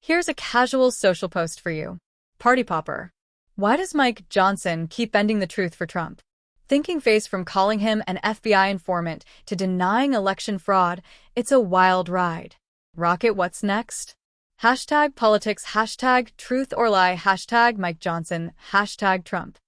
Here's a casual social post for you. Party popper. Why does Mike Johnson keep bending the truth for Trump? Thinking face from calling him an FBI informant to denying election fraud, it's a wild ride. Rocket what's next? Hashtag politics, hashtag truth or lie, hashtag Mike Johnson, hashtag Trump.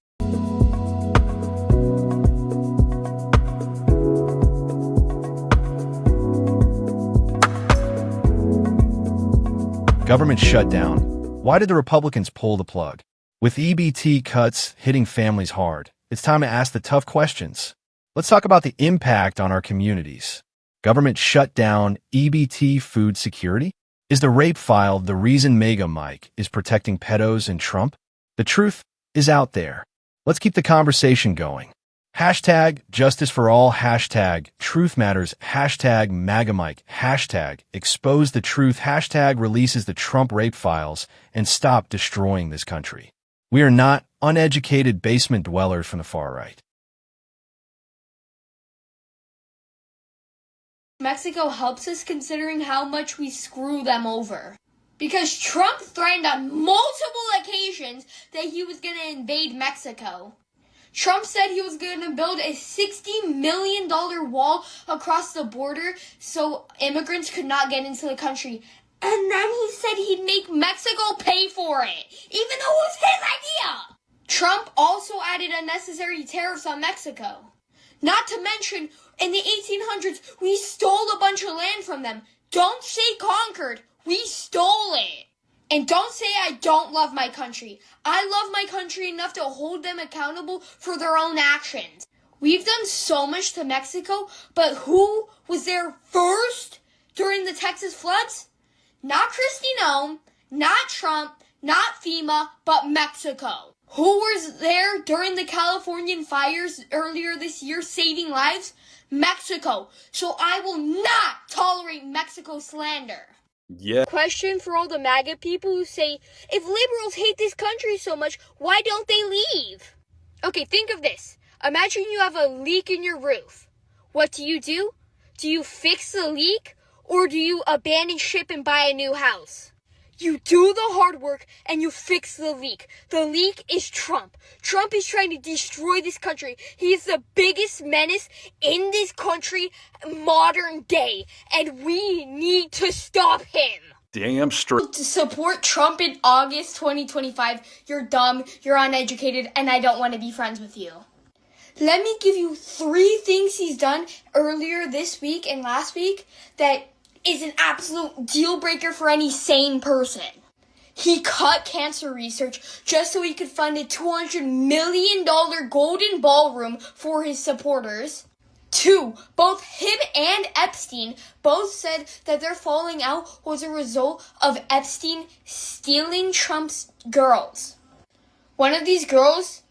Government shutdown. Why did the Republicans pull the plug? With EBT cuts hitting families hard, it's time to ask the tough questions. Let's talk about the impact on our communities. Government shutdown, EBT food security? Is the rape file the reason Maga Mike is protecting pedos and Trump? The truth is out there. Let's keep the conversation going. Hashtag justice for all, hashtag truth matters, hashtag Maga Mike, hashtag expose the truth, hashtag releases the Trump rape files, and stop destroying this country. We are not uneducated basement dwellers from the far right. Mexico helps us considering how much we screw them over. Because Trump threatened on multiple occasions that he was going to invade Mexico. Trump said he was going to build a $60 million wall across the border so immigrants could not get into the country. And then he said he'd make Mexico pay for it, even though it was his idea. Trump also added unnecessary tariffs on Mexico. Not to mention, in the 1800s, we stole a bunch of land from them. Don't say conquered, we stole it. And don't say I don't love my country. I love my country enough to hold them accountable for their own actions. We've done so much to Mexico, but who was there first during the Texas floods? Not Kristi Noem, not Trump, not FEMA, but Mexico. Who was there during the Californian fires earlier this year saving lives? Mexico. So I will not tolerate Mexico slander. Yeah. Question for all the MAGA people who say, if liberals hate this country so much, why don't they leave? Okay, think of this. Imagine you have a leak in your roof. What do? Do you fix the leak, or do you abandon ship and buy a new house? You do the hard work and you fix the leak. The leak is Trump. Trump is trying to destroy this country. He is the biggest menace in this country modern day, and we need to stop him. Damn straight. To support Trump in August 2025, you're dumb, you're uneducated, and I don't want to be friends with you. Let me give you 3 things he's done earlier this week and last week that is an absolute deal breaker for any sane person. He cut cancer research just so he could fund a $200 million golden ballroom for his supporters. 2, both him and Epstein both said that their falling out was a result of Epstein stealing Trump's girls. One of these girls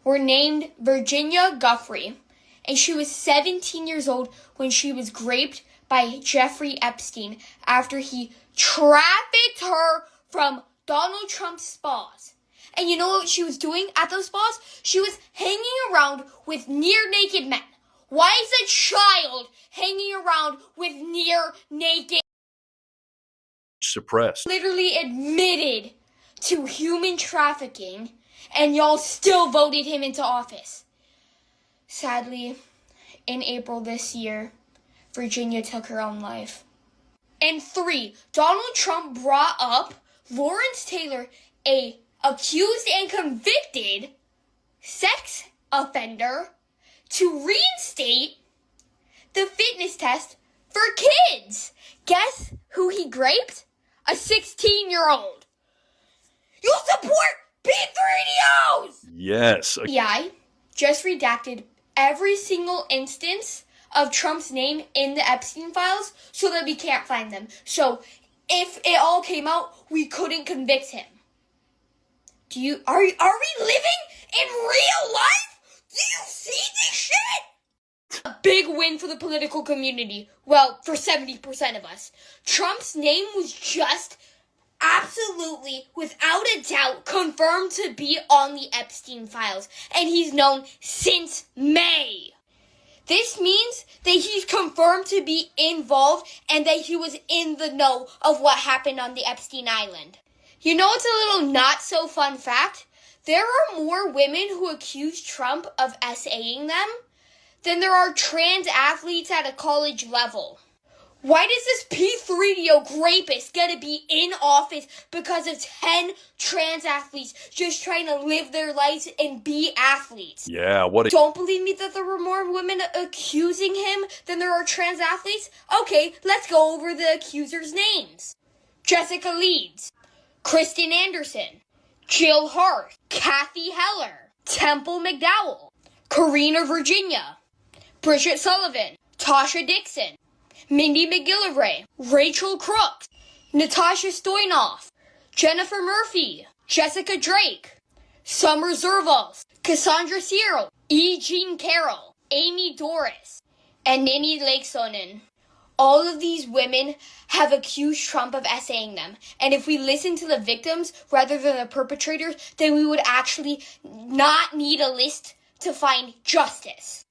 were named Virginia Giuffre, and she was 17 years old when she was raped by Jeffrey Epstein after he trafficked her from Donald Trump's spas. And you know what she was doing at those spas? She was hanging around with near-naked men. Why is a child hanging around with near-naked? Suppressed. Literally admitted to human trafficking, and y'all still voted him into office. Sadly, in April this year, Virginia took her own life. And 3, Donald Trump brought up Lawrence Taylor, a accused and convicted sex offender, to reinstate the fitness test for kids. Guess who he raped? A 16-year-old. You support P3DOs! Yes. FBI just redacted every single instance of Trump's name in the Epstein files so that we can't find them. So if it all came out, we couldn't convict him. Are we living in real life? Do you see this shit? A big win for the political community. Well, for 70% of us. Trump's name was just absolutely, without a doubt, confirmed to be on the Epstein files. And he's known since May. This means that he's confirmed to be involved and that he was in the know of what happened on the Epstein Island. You know what's a little not so fun fact? There are more women who accuse Trump of SAing them than there are trans athletes at a college level. Why does this P3DO rapist get to be in office because of 10 trans athletes just trying to live their lives and be athletes? Yeah, what a... Don't believe me that there were more women accusing him than there are trans athletes? Okay, let's go over the accusers' names. Jessica Leeds, Kristen Anderson, Jill Hart, Kathy Heller, Temple McDowell, Karina Virginia, Bridget Sullivan, Tasha Dixon, Mindy McGillivray, Rachel Crooks, Natasha Stoynoff, Jennifer Murphy, Jessica Drake, Summer Zervos, Cassandra Cyril, E. Jean Carroll, Amy Doris, and Nini Lakesonen. All of these women have accused Trump of SAing them. And if we listen to the victims rather than the perpetrators, then we would actually not need a list to find justice.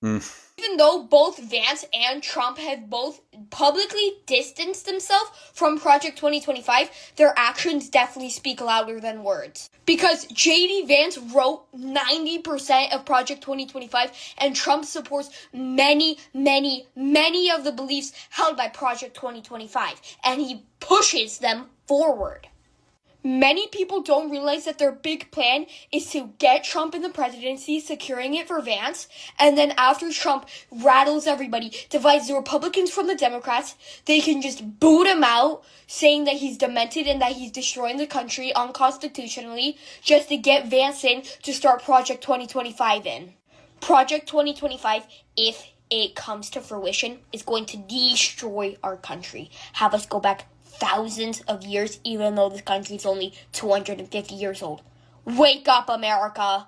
Even though both Vance and Trump have both publicly distanced themselves from Project 2025, their actions definitely speak louder than words. Because J.D. Vance wrote 90% of Project 2025, and Trump supports many, many, many of the beliefs held by Project 2025, and he pushes them forward. Many people don't realize that their big plan is to get Trump in the presidency, securing it for Vance, and then after Trump rattles everybody, divides the Republicans from the Democrats, they can just boot him out, saying that he's demented and that he's destroying the country unconstitutionally, just to get Vance in to start Project 2025 in. Project 2025, if it comes to fruition, is going to destroy our country, have us go back thousands of years, even though this country is only 250 years old. Wake up, America!